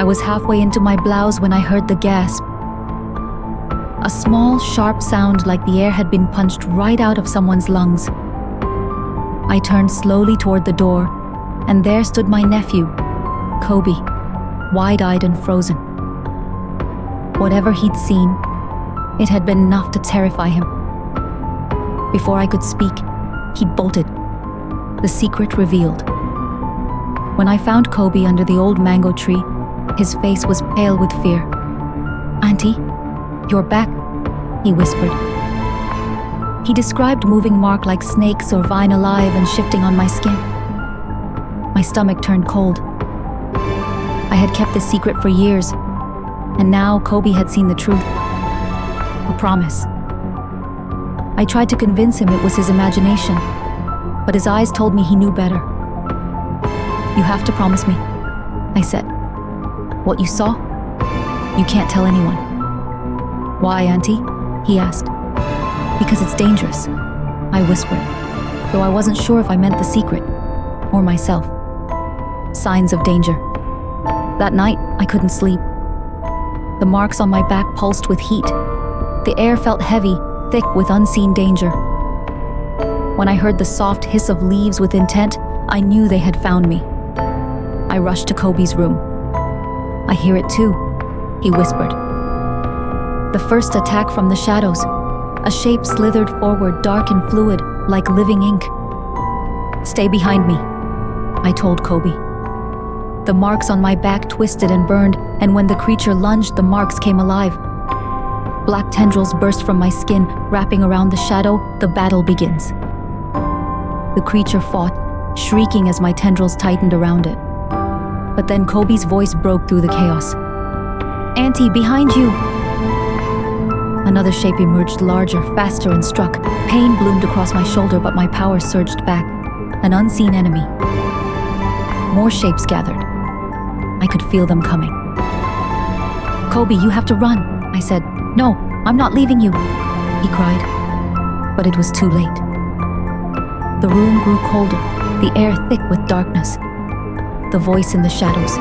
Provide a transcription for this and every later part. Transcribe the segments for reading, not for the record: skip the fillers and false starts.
I was halfway into my blouse when I heard the gasp. A small, sharp sound like the air had been punched right out of someone's lungs. I turned slowly toward the door, and there stood my nephew, Kobi, wide-eyed and frozen. Whatever he'd seen, it had been enough to terrify him. Before I could speak, he bolted, the secret revealed. When I found Kobi under the old mango tree, his face was pale with fear. "Auntie, you're back," he whispered. He described moving marks like snakes or vine alive and shifting on my skin. My stomach turned cold. I had kept this secret for years, and now Kobi had seen the truth. A promise. I tried to convince him it was his imagination, but his eyes told me he knew better. "You have to promise me," I said. "What you saw? You can't tell anyone." "Why, Auntie?" he asked. "Because it's dangerous," I whispered, though I wasn't sure if I meant the secret or myself. Signs of danger. That night, I couldn't sleep. The marks on my back pulsed with heat. The air felt heavy, thick with unseen danger. When I heard the soft hiss of leaves with intent, I knew they had found me. I rushed to Kobi's room. "I hear it too," he whispered. The first attack from the shadows. A shape slithered forward, dark and fluid, like living ink. "Stay behind me," I told Kobi. The marks on my back twisted and burned, and when the creature lunged, the marks came alive. Black tendrils burst from my skin, wrapping around the shadow. The battle begins. The creature fought, shrieking as my tendrils tightened around it. But then Kobi's voice broke through the chaos. "Auntie, behind you!" Another shape emerged, larger, faster, and struck. Pain bloomed across my shoulder, but my power surged back. An unseen enemy. More shapes gathered. I could feel them coming. "Kobi, you have to run," I said. "No, I'm not leaving you," he cried. But it was too late. The room grew colder, the air thick with darkness. The voice in the shadows.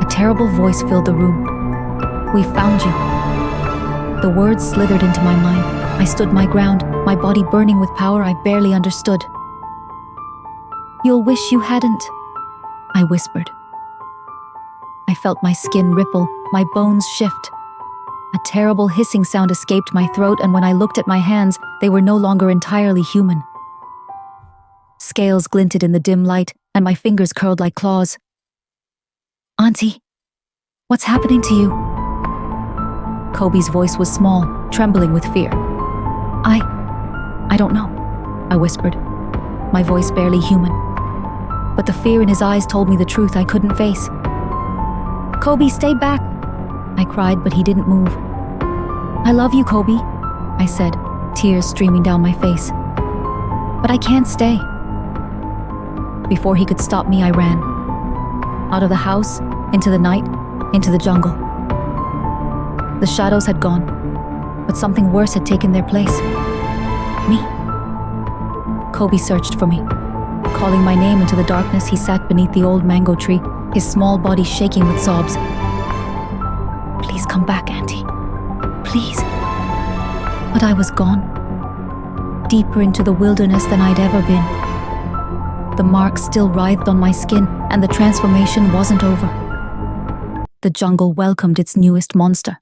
A terrible voice filled the room. "We found you." The words slithered into my mind. I stood my ground, my body burning with power I barely understood. "You'll wish you hadn't," I whispered. I felt my skin ripple, my bones shift. A terrible hissing sound escaped my throat, and when I looked at my hands, they were no longer entirely human. Scales glinted in the dim light, and my fingers curled like claws. "Auntie, what's happening to you?" Kobi's voice was small, trembling with fear. I don't know," I whispered, my voice barely human. But the fear in his eyes told me the truth I couldn't face. "Kobi, stay back," I cried, but he didn't move. "I love you, Kobi," I said, tears streaming down my face. "But I can't stay." Before he could stop me, I ran. Out of the house, into the night, into the jungle. The shadows had gone, but something worse had taken their place. Me. Kobi searched for me. Calling my name into the darkness, he sat beneath the old mango tree, his small body shaking with sobs. "Please come back, Auntie. Please." But I was gone. Deeper into the wilderness than I'd ever been. The marks still writhed on my skin, and the transformation wasn't over. The jungle welcomed its newest monster.